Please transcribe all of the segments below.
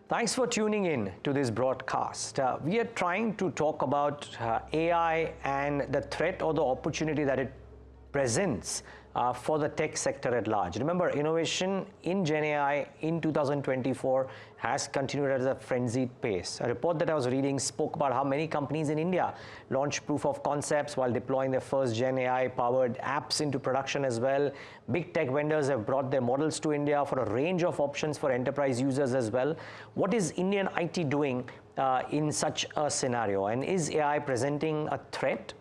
Thanks for tuning in to this broadcast. We are trying to talk about AI and the threat or the opportunity that it presents for the tech sector at large. Remember, innovation in Gen AI in 2024 has continued at a frenzied pace. A report that I was reading spoke about how many companies in India launched proof of concepts while deploying their first Gen AI-powered apps into production as well. Big tech vendors have brought their models to India for a range of options for enterprise users as well. What is Indian IT doing in such a scenario? And is AI presenting a threat,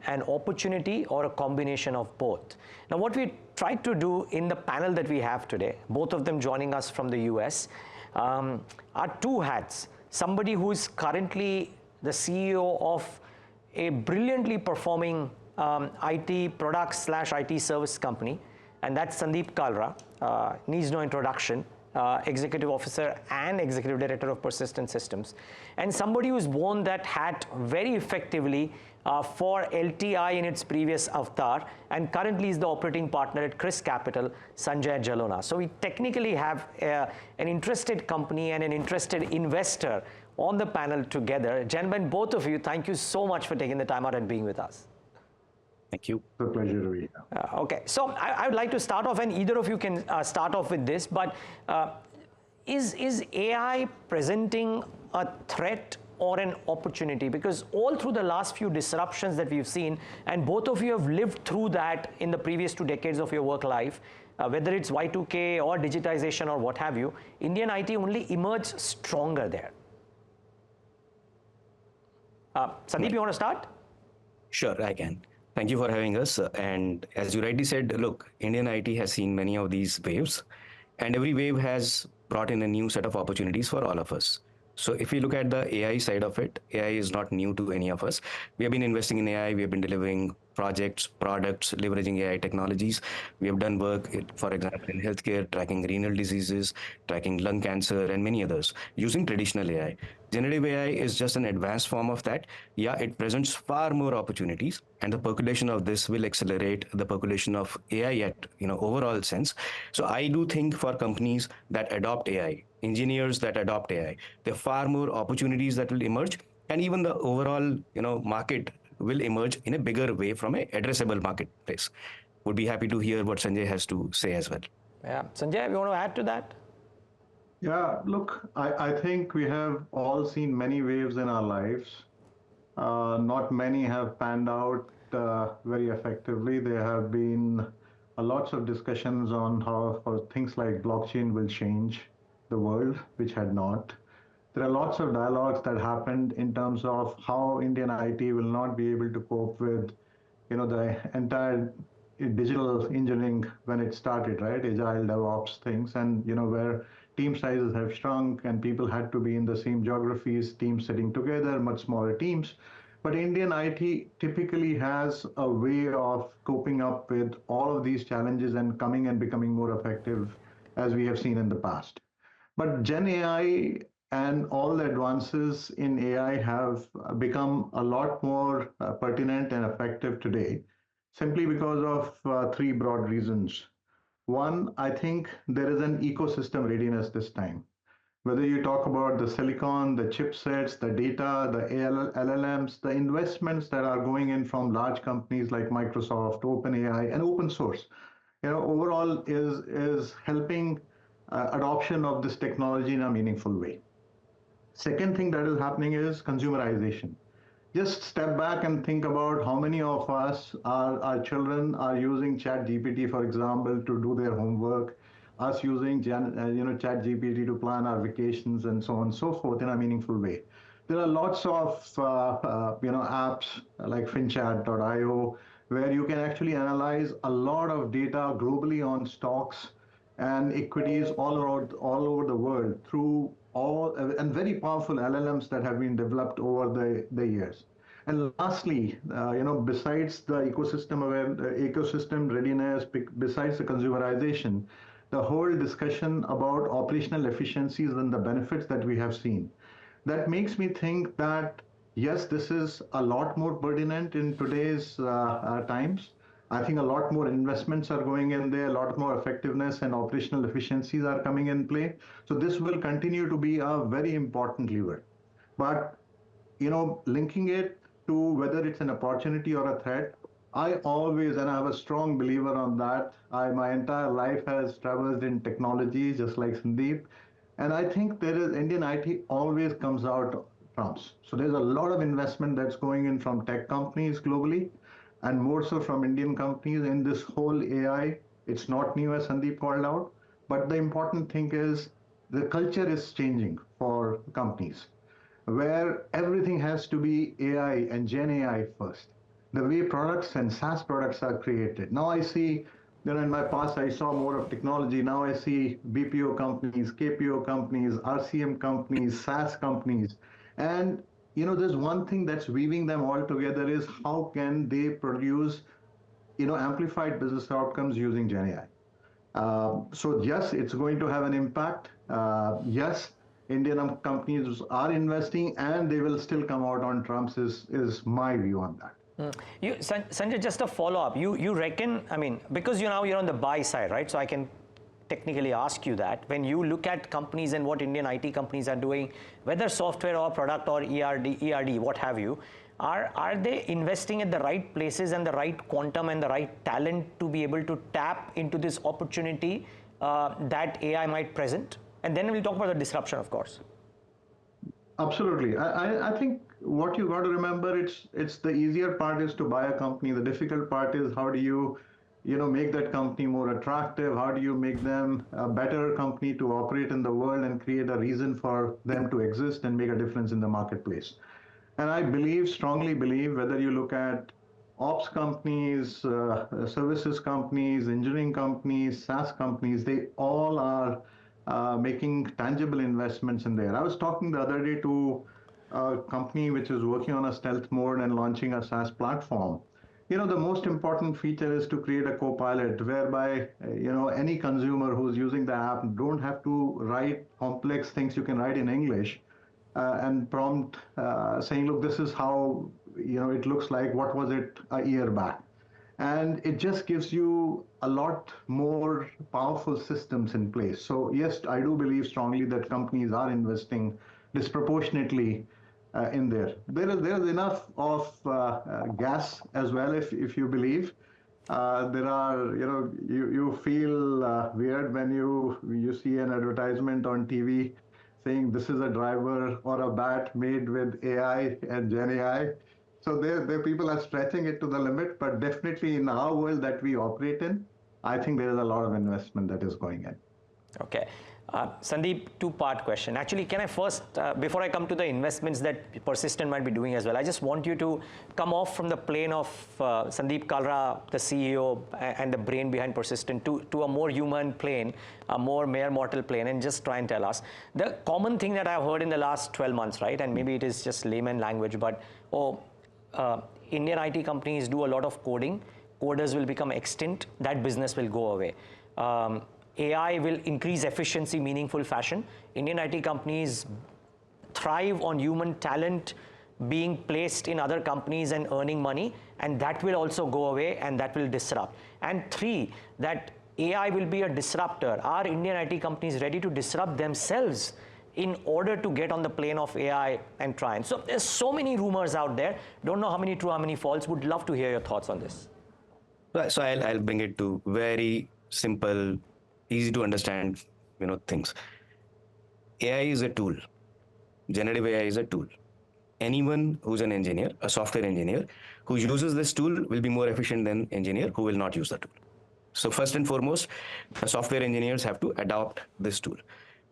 an opportunity, or a combination of both? Now, what we tried to do in the panel that we have today, both of them joining us from the US, are two hats. Somebody who is currently the CEO of a brilliantly performing IT product / IT service company, and that's Sandeep Kalra, needs no introduction, Executive Officer and Executive Director of Persistent Systems, and somebody who's worn that hat very effectively for LTI in its previous avatar, and currently is the operating partner at Chrys Capital, Sanjay Jalona. So we technically have an interested company and an interested investor on the panel together. Gentlemen, both of you, thank you so much for taking the time out and being with us. Thank you. It's a pleasure to be here. Okay, so I would like to start off, and either of you can start off with this, but is AI presenting a threat or an opportunity? Because all through the last few disruptions that we've seen, and both of you have lived through that in the previous 2 decades of your work life, whether it's Y2K or digitization or what have you, Indian IT only emerged stronger there. Sandeep, you want to start? Sure, I can. Thank you for having us. And as you rightly said, look, Indian IT has seen many of these waves, and every wave has brought in a new set of opportunities for all of us. So if we look at the AI side of it, AI is not new to any of us. We have been investing in AI. We have been delivering projects, products, leveraging AI technologies. We have done work, for example, in healthcare, tracking renal diseases, tracking lung cancer, and many others using traditional AI. Generative AI is just an advanced form of that. Yeah, it presents far more opportunities, and the percolation of this will accelerate the percolation of AI at overall sense. So I do think for companies that adopt AI, engineers that adopt AI, there are far more opportunities that will emerge, and even the overall market will emerge in a bigger way from an addressable marketplace. Would be happy to hear what Sanjay has to say as well. Yeah, Sanjay, you want to add to that? Yeah, look, I think we have all seen many waves in our lives. Not many have panned out very effectively. There have been lots of discussions on how things like blockchain will change the world, which had not. There are lots of dialogues that happened in terms of how Indian IT will not be able to cope with, the entire digital engineering when it started, right? Agile DevOps things, and where team sizes have shrunk and people had to be in the same geographies, teams sitting together, much smaller teams. But Indian IT typically has a way of coping up with all of these challenges and coming and becoming more effective, as we have seen in the past. But Gen AI and all the advances in AI have become a lot more pertinent and effective today, simply because of 3 broad reasons. One, I think there is an ecosystem readiness this time. Whether you talk about the silicon, the chipsets, the data, the LLMs, the investments that are going in from large companies like Microsoft, OpenAI, and open source, overall is helping adoption of this technology in a meaningful way. Second thing that is happening is consumerization. Just step back and think about how many of us, our children are using ChatGPT, for example, to do their homework, us using ChatGPT to plan our vacations and so on and so forth in a meaningful way. There are lots of apps like FinChat.io where you can actually analyze a lot of data globally on stocks and equities all over the world through all and very powerful LLMs that have been developed over the years. And lastly, besides the ecosystem readiness, besides the consumerization, the whole discussion about operational efficiencies and the benefits that we have seen, that makes me think that yes, this is a lot more pertinent in today's times. I think a lot more investments are going in there, a lot more effectiveness and operational efficiencies are coming in play. So this will continue to be a very important lever. But linking it to whether it's an opportunity or a threat, I always, and I'm a strong believer on that. My entire life has traversed in technology, just like Sandeep. And I think there is Indian IT always comes out trumps. So there's a lot of investment that's going in from tech companies globally, and more so from Indian companies in this whole AI. It's not new, as Sandeep called out, but the important thing is the culture is changing for companies where everything has to be AI and Gen AI first. The way products and SaaS products are created. Now I see, in my past I saw more of technology. Now I see BPO companies, KPO companies, RCM companies, SaaS companies. And there's one thing that's weaving them all together is how can they produce, amplified business outcomes using Gen AI. So yes, it's going to have an impact. Yes, Indian companies are investing, and they will still come out on trumps. Is my view on that. Sanjay, just a follow-up. You reckon, I mean, because you're on the buy side, right? So I can technically ask you that. When you look at companies and what Indian IT companies are doing, whether software or product or ERD, what have you, are they investing at the right places and the right quantum and the right talent to be able to tap into this opportunity that AI might present? And then we'll talk about the disruption, of course. Absolutely. I think what you got to remember, it's the easier part is to buy a company. The difficult part is how do you make that company more attractive? How do you make them a better company to operate in the world and create a reason for them to exist and make a difference in the marketplace? And I strongly believe, whether you look at ops companies, services companies, engineering companies, SaaS companies, they all are making tangible investments in there. I was talking the other day to a company which is working on a stealth mode and launching a SaaS platform. The most important feature is to create a co-pilot whereby, any consumer who's using the app don't have to write complex things you can write in English and prompt saying, look, this is how, it looks like, what was it a year back? And it just gives you a lot more powerful systems in place. So yes, I do believe strongly that companies are investing disproportionately in there. There's enough of gas as well, if you believe. There are, you feel weird when you see an advertisement on TV saying this is a driver or a bat made with AI and Gen AI. So there people are stretching it to the limit, but definitely in our world that we operate in, I think there is a lot of investment that is going in. Okay. Sandeep, two-part question. Actually, can I first, before I come to the investments that Persistent might be doing as well, I just want you to come off from the plane of Sandeep Kalra, the CEO and the brain behind Persistent, to a more human plane, a more mere mortal plane, and just try and tell us. The common thing that I've heard in the last 12 months, right, and maybe it is just layman language, but Indian IT companies do a lot of coding. Coders will become extinct. That business will go away. AI will increase efficiency, meaningful fashion. Indian IT companies thrive on human talent being placed in other companies and earning money, and that will also go away, and that will disrupt. And three, that AI will be a disruptor. Are Indian IT companies ready to disrupt themselves in order to get on the plane of AI and try? And so there's so many rumors out there. Don't know how many true, how many false. Would love to hear your thoughts on this. So I'll bring it to very simple, easy to understand, things. AI is a tool. Generative AI is a tool. Anyone who's an engineer, a software engineer, who uses this tool will be more efficient than engineer who will not use the tool. So first and foremost, the software engineers have to adopt this tool.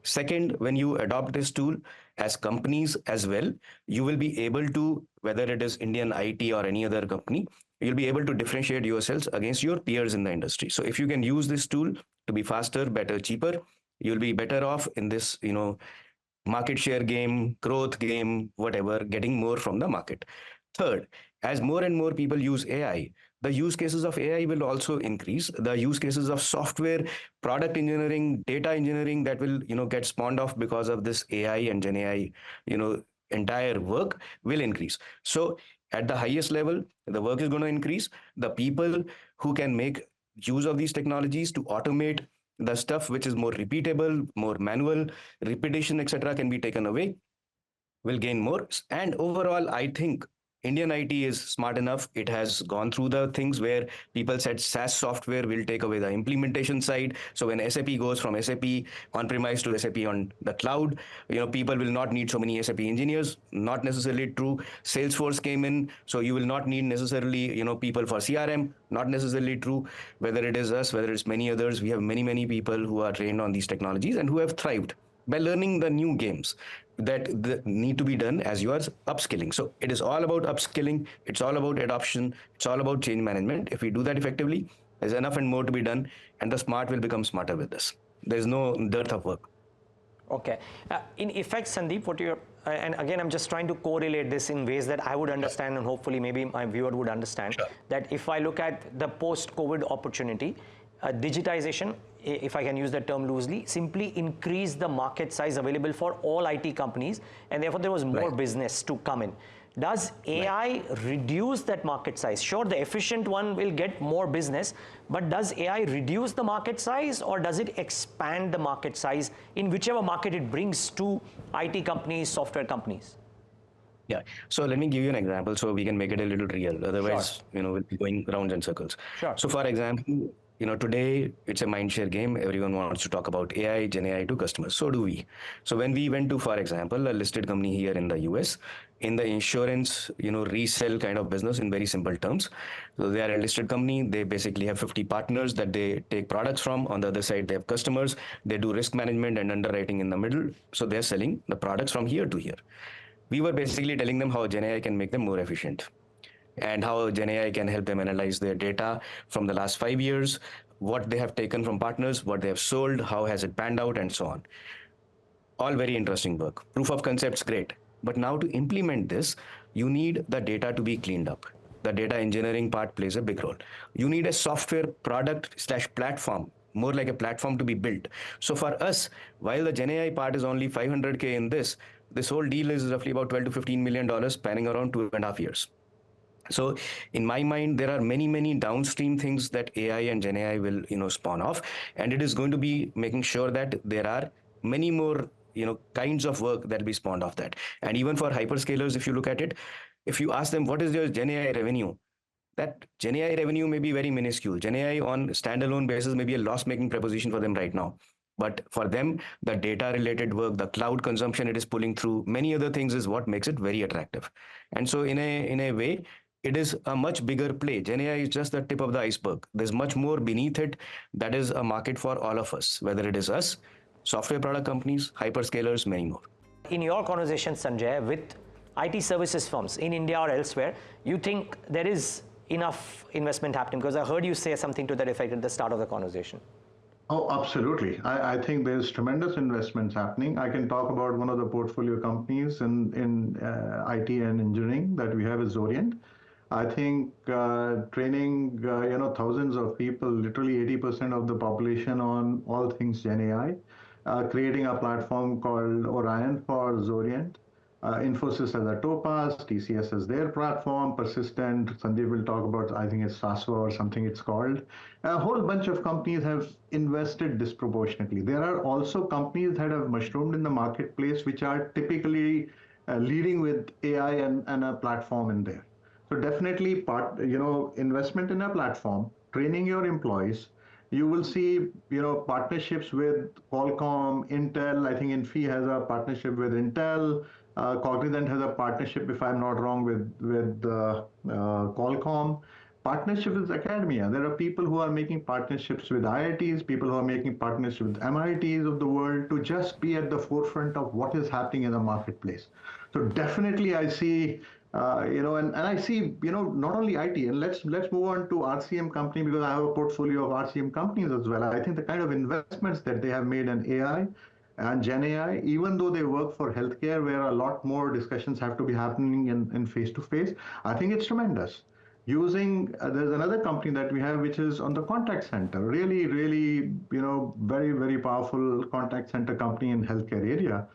Second, when you adopt this tool as companies as well, you will be able to, whether it is Indian IT or any other company, you'll be able to differentiate yourselves against your peers in the industry. So if you can use this tool to be faster, better, cheaper, you'll be better off in this, market share game, growth game, whatever, getting more from the market. Third, as more and more people use AI, the use cases of AI will also increase. The use cases of software, product engineering, data engineering that will, get spawned off because of this AI and Gen AI, entire work will increase. So At the highest level, the work is going to increase. The people who can make use of these technologies to automate the stuff which is more repeatable, more manual, repetition, etc., can be taken away, will gain more. And overall, I think Indian IT is smart enough. It has gone through the things where people said SaaS software will take away the implementation side. So when SAP goes from SAP on-premise to SAP on the cloud, people will not need so many SAP engineers. Not necessarily true. Salesforce came in, so you will not need necessarily, people for CRM. Not necessarily true. Whether it is us, whether it's many others, we have many, many people who are trained on these technologies and who have thrived by learning the new games that need to be done as you are upskilling. So it is all about upskilling. It's all about adoption. It's all about change management. If we do that effectively, there's enough and more to be done, and the smart will become smarter with this. There's no dearth of work. Okay. In effect, Sandeep, what you're, and again, I'm just trying to correlate this in ways that I would understand, and hopefully maybe my viewer would understand, that if I look at the post-COVID opportunity, digitization, if I can use that term loosely, simply increased the market size available for all IT companies, and therefore there was more business to come in. Does AI reduce that market size? Sure, the efficient one will get more business, but does AI reduce the market size, or does it expand the market size in whichever market it brings to IT companies, software companies? Yeah. So let me give you an example so we can make it a little real. Otherwise, we'll be going rounds and circles. Sure. So for example, today it's a mindshare game. Everyone wants to talk about AI, Gen AI to customers. So do we. So when we went to, for example, a listed company here in the US, in the insurance, resell kind of business in very simple terms. So they are a listed company. They basically have 50 partners that they take products from. On the other side, they have customers. They do risk management and underwriting in the middle. So they're selling the products from here to here. We were basically telling them how Gen AI can make them more efficient and how Gen AI can help them analyze their data from the last 5 years, what they have taken from partners, what they have sold, how has it panned out, and so on. All very interesting work. Proof of concept's great. But now to implement this, you need the data to be cleaned up. The data engineering part plays a big role. You need a software product slash platform, more like a platform to be built. So for us, while the Gen AI part is only 500K in this whole deal is roughly about 12 to $15 million, spanning around 2.5 years. So in my mind, there are many, many downstream things that AI and Gen AI will, spawn off, and it is going to be making sure that there are many more, kinds of work that will be spawned off that. And even for hyperscalers, if you look at it, if you ask them what is your Gen AI revenue, that Gen AI revenue may be very minuscule. Gen AI on standalone basis may be a loss-making proposition for them right now. But for them, the data-related work, the cloud consumption it is pulling through, many other things is what makes it very attractive. And so in a way, it is a much bigger play. Gen AI is just the tip of the iceberg. There's much more beneath it that is a market for all of us, whether it is us, software product companies, hyperscalers, many more. In your conversation, Sanjay, with IT services firms in India or elsewhere, you think there is enough investment happening? Because I heard you say something to that effect at the start of the conversation. Oh, absolutely. I think there's tremendous investments happening. I can talk about one of the portfolio companies in IT and engineering that we have is Orient. I think training thousands of people, literally 80% of the population on all things Gen AI, creating a platform called Orion for Zorient. Infosys has a Topaz, TCS has their platform, Persistent, Sandeep will talk about, I think it's Sasva or something it's called. A whole bunch of companies have invested disproportionately. There are also companies that have mushroomed in the marketplace, which are typically leading with AI and a platform in there. So definitely investment in a platform, training your employees. You will see, partnerships with Qualcomm, Intel. I think Infi has a partnership with Intel. Cognizant has a partnership, if I'm not wrong, with Qualcomm. Partnership with academia. There are people who are making partnerships with IITs, people who are making partnerships with MITs of the world to just be at the forefront of what is happening in the marketplace. So definitely, I see, and I see, not only IT. And let's move on to RCM company because I have a portfolio of RCM companies as well. I think the kind of investments that they have made in AI and Gen AI, even though they work for healthcare, where a lot more discussions have to be happening in face to face, I think it's tremendous. Using there's another company that we have which is on the contact center, really, really, very, very powerful contact center company in healthcare area.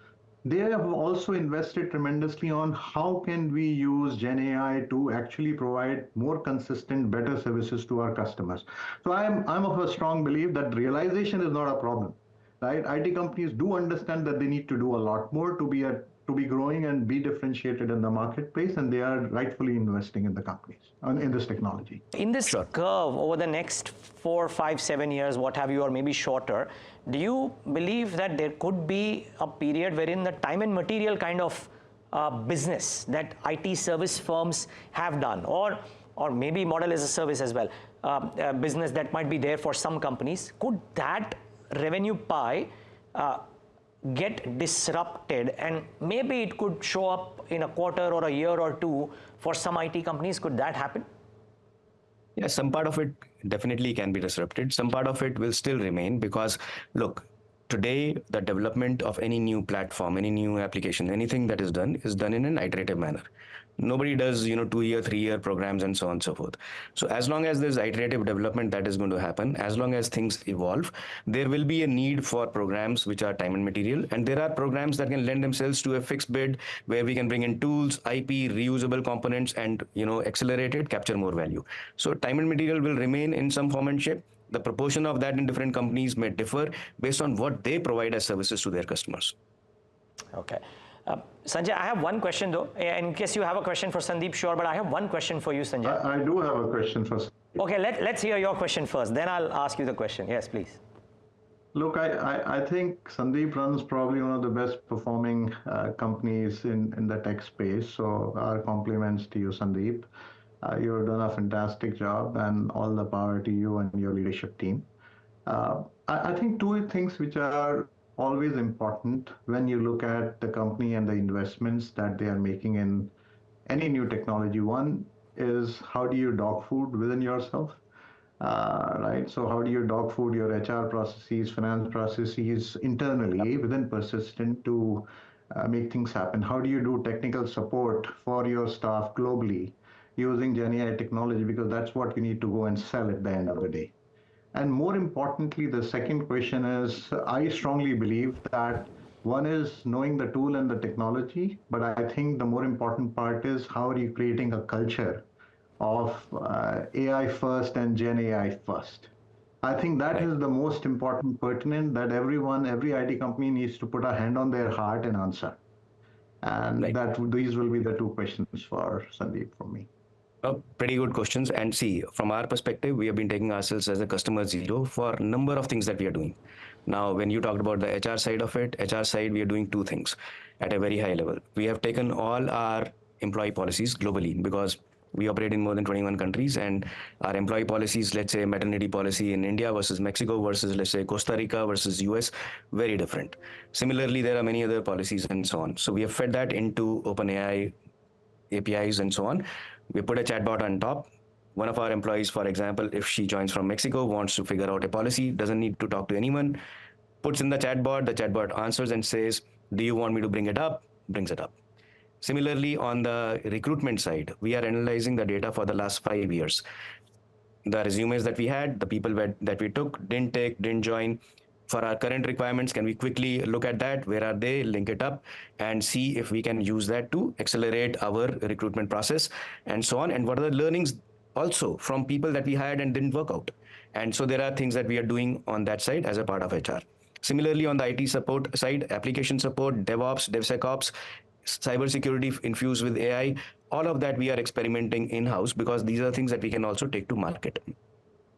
they have also invested tremendously on how can we use Gen AI to actually provide more consistent, better services to our customers. So I'm of a strong belief that realization is not a problem, right? IT companies do understand that they need to do a lot more to be growing and be differentiated in the marketplace, and they are rightfully investing in the companies in this technology. In this Sure. curve over the next 4, 5, 7 years, what have you, or maybe shorter, do you believe that there could be a period wherein the time and material kind of business that IT service firms have done, or maybe model as a service as well, business that might be there for some companies, could that revenue pie get disrupted, and maybe it could show up in a quarter or a year or two for some IT companies? Could that happen? Yeah, some part of it definitely can be disrupted. Some part of it will still remain because, look, today the development of any new platform, any new application, anything that is done in an iterative manner. Nobody does, 2-year, 3-year programs and so on and so forth. So as long as there's iterative development that is going to happen, as long as things evolve, there will be a need for programs which are time and material. And there are programs that can lend themselves to a fixed bid where we can bring in tools, IP, reusable components, and accelerate it, capture more value. So time and material will remain in some form and shape. The proportion of that in different companies may differ based on what they provide as services to their customers. Okay. Sanjay, I have one question though. In case you have a question for Sandeep, sure, but I have one question for you, Sanjay. I do have a question for. Okay, let's hear your question first, then I'll ask you the question. Yes, please. Look, I think Sandeep runs probably one of the best performing companies in the tech space. So our compliments to you, Sandeep. You've done a fantastic job, and all the power to you and your leadership team. I think two things which are always important when you look at the company and the investments that they are making in any new technology. One is, how do you dog food within yourself? Right? So how do you dog food your HR processes, finance processes internally within Persistent to make things happen? How do you do technical support for your staff globally using Gen AI technology? Because that's what you need to go and sell at the end of the day. And more importantly, the second question is, I strongly believe that one is knowing the tool and the technology, but I think the more important part is how are you creating a culture of AI first and Gen AI first. I think that Right. is the most important pertinent that every IT company needs to put a hand on their heart and answer. And Right. that these will be the two questions for Sandeep from me. Pretty good questions. And see, from our perspective, we have been taking ourselves as a customer zero for a number of things that we are doing. Now, when you talked about the HR side of it, HR side, we are doing two things at a very high level. We have taken all our employee policies globally because we operate in more than 21 countries, and our employee policies, let's say maternity policy in India versus Mexico versus, let's say, Costa Rica versus US, very different. Similarly, there are many other policies and so on. So we have fed that into OpenAI APIs and so on. We put a chatbot on top. One of our employees, for example, if she joins from Mexico, wants to figure out a policy, doesn't need to talk to anyone, puts in the chatbot answers and says, do you want me to bring it up? Brings it up. Similarly, on the recruitment side, we are analyzing the data for the last 5 years. The resumes that we had, the people that we took, didn't take, didn't join. For our current requirements, can we quickly look at that? Where are they? Link it up and see if we can use that to accelerate our recruitment process and so on. And what are the learnings also from people that we hired and didn't work out? And so there are things that we are doing on that side as a part of HR. Similarly, on the IT support side, application support, DevOps, DevSecOps, cybersecurity infused with AI, all of that we are experimenting in-house because these are things that we can also take to market.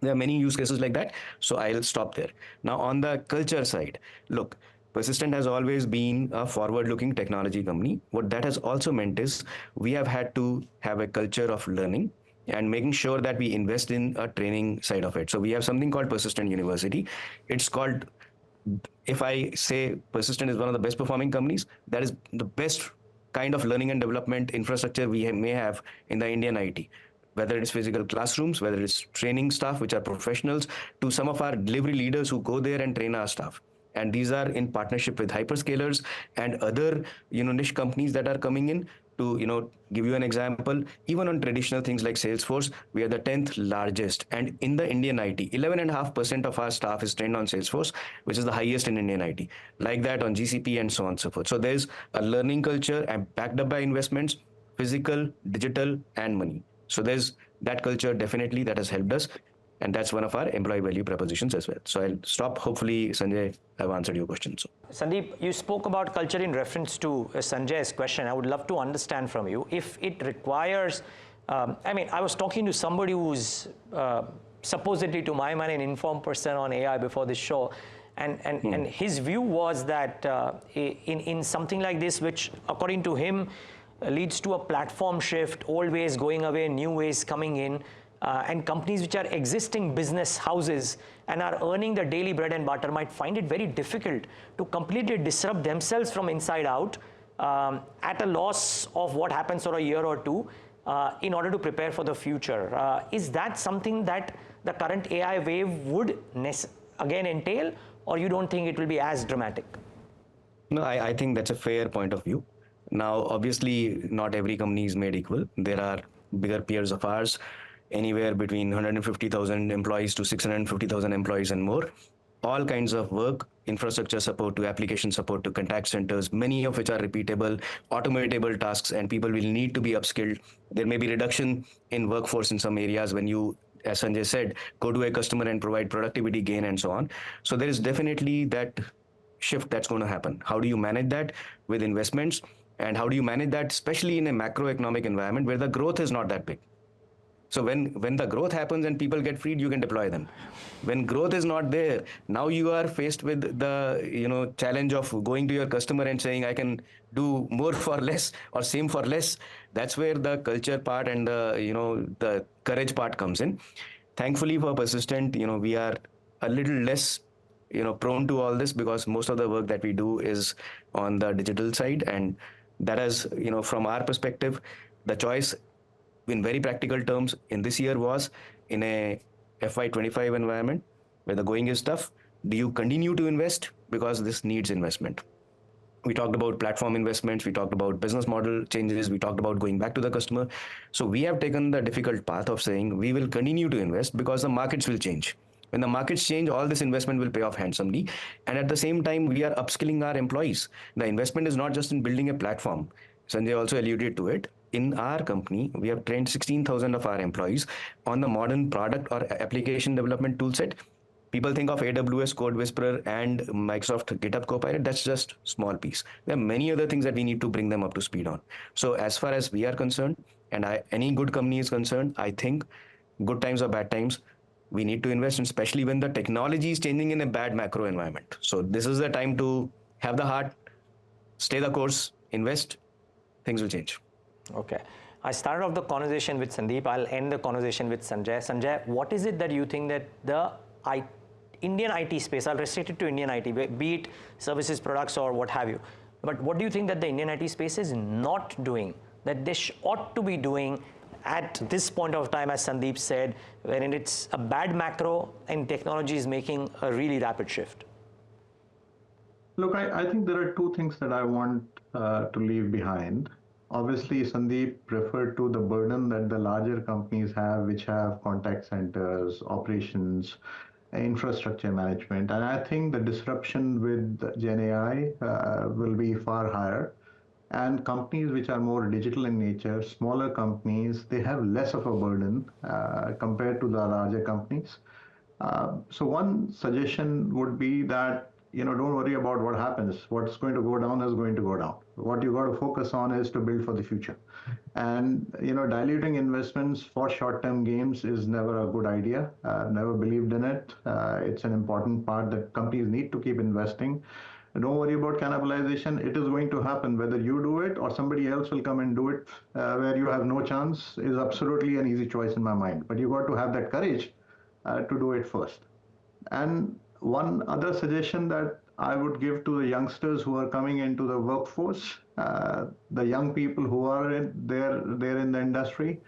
There are many use cases like that, so I'll stop there. Now, on the culture side, look, Persistent has always been a forward-looking technology company. What that has also meant is we have had to have a culture of learning and making sure that we invest in a training side of it. So we have something called Persistent University. It's called, if I say Persistent is one of the best performing companies, that is the best kind of learning and development infrastructure we may have in the Indian IT. Whether it's physical classrooms, whether it's training staff, which are professionals, to some of our delivery leaders who go there and train our staff. And these are in partnership with hyperscalers and other niche companies that are coming in To give you an example, even on traditional things like Salesforce, we are the 10th largest, and in the Indian IT, 11.5% of our staff is trained on Salesforce, which is the highest in Indian IT. Like that on GCP and so on and so forth. So there's a learning culture and backed up by investments, physical, digital, and money. So there's that culture definitely that has helped us, and that's one of our employee value propositions as well. So I'll stop. Hopefully, Sanjay, I've answered your question. So Sandeep, you spoke about culture in reference to Sanjay's question. I would love to understand from you if it requires. I mean, I was talking to somebody who's supposedly, to my mind, an informed person on AI before this show, and his view was that in something like this, which according to him leads to a platform shift, old ways going away, new ways coming in. And companies which are existing business houses and are earning the daily bread and butter might find it very difficult to completely disrupt themselves from inside out at a loss of what happens for a year or two in order to prepare for the future. Is that something that the current AI wave would again entail, or you don't think it will be as dramatic? no, I think that's a fair point of view. Now, obviously, not every company is made equal. There are bigger peers of ours, anywhere between 150,000 employees to 650,000 employees and more. All kinds of work, infrastructure support to application support to contact centers, many of which are repeatable, automatable tasks, and people will need to be upskilled. There may be reduction in workforce in some areas when you, as Sanjay said, go to a customer and provide productivity gain and so on. So there is definitely that shift that's going to happen. How do you manage that with investments? And how do you manage that, especially in a macroeconomic environment where the growth is not that big? So when the growth happens and people get freed, you can deploy them. When growth is not there, now you are faced with the challenge of going to your customer and saying, I can do more for less or same for less. That's where the culture part and the courage part comes in. Thankfully for Persistent, we are a little less prone to all this because most of the work that we do is on the digital side, and that is from our perspective, the choice in very practical terms in this year was in a FY25 environment where the going is tough. Do you continue to invest because this needs investment? We talked about platform investments, we talked about business model changes, we talked about going back to the customer. So we have taken the difficult path of saying we will continue to invest because the markets will change. When the markets change, all this investment will pay off handsomely. And at the same time, we are upskilling our employees. The investment is not just in building a platform. Sanjay also alluded to it. In our company, we have trained 16,000 of our employees on the modern product or application development toolset. People think of AWS Code Whisperer and Microsoft GitHub Copilot. That's just small piece. There are many other things that we need to bring them up to speed on. So as far as we are concerned, and any good company is concerned, I think good times or bad times, we need to invest, and especially when the technology is changing in a bad macro environment. So this is the time to have the heart, stay the course, invest, things will change. Okay. I started off the conversation with Sandeep. I'll end the conversation with Sanjay. Sanjay, what is it that you think that the Indian IT space, I'll restrict it to Indian IT, be it services, products, or what have you, but what do you think that the Indian IT space is not doing, that they ought to be doing at this point of time, as Sandeep said, when it's a bad macro and technology is making a really rapid shift? Look, I think there are two things that I want to leave behind. Obviously, Sandeep referred to the burden that the larger companies have, which have contact centers, operations, infrastructure management. And I think the disruption with Gen AI will be far higher. And companies which are more digital in nature, smaller companies, they have less of a burden compared to the larger companies. So one suggestion would be that, don't worry about what happens. What's going to go down is going to go down. What you got to focus on is to build for the future. And, diluting investments for short-term gains is never a good idea. Never believed in it. It's an important part that companies need to keep investing. Don't worry about cannibalization. It is going to happen. Whether you do it or somebody else will come and do it where you have no chance is absolutely an easy choice in my mind. But you got to have that courage to do it first. And one other suggestion that I would give to the youngsters who are coming into the workforce, the young people who are there in the industry.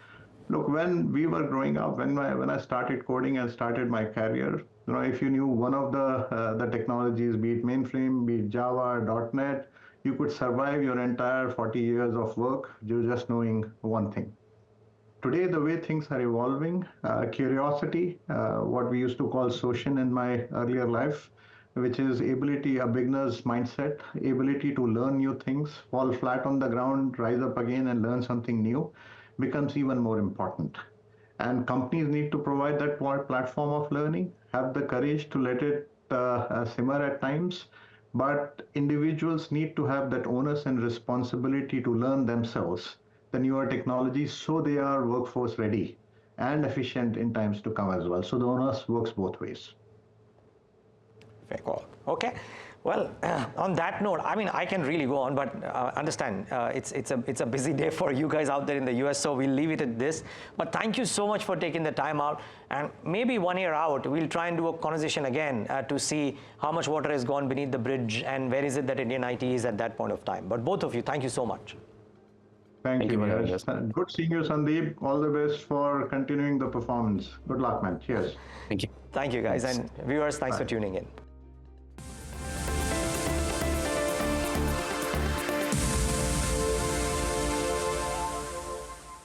Look, when we were growing up, when I started coding and started my career, if you knew one of the technologies, be it mainframe, be it Java, .NET, you could survive your entire 40 years of work just knowing one thing. Today, the way things are evolving, curiosity, what we used to call social in my earlier life, which is ability, a beginner's mindset, ability to learn new things, fall flat on the ground, rise up again and learn something new, becomes even more important. And companies need to provide that platform of learning, have the courage to let it simmer at times, but individuals need to have that onus and responsibility to learn themselves the newer technologies so they are workforce ready and efficient in times to come as well. So the onus works both ways. Fair call. Okay. Well, on that note, I mean, I can really go on, but understand it's a busy day for you guys out there in the US, so we'll leave it at this. But thank you so much for taking the time out, and maybe 1 year out, we'll try and do a conversation again to see how much water has gone beneath the bridge and where is it that Indian IT is at that point of time. But both of you, thank you so much. Thank you, Niraj. Good seeing you, Sandeep. All the best for continuing the performance. Good luck, man. Cheers. Thank you. Thank you, guys. And viewers, thanks for tuning in.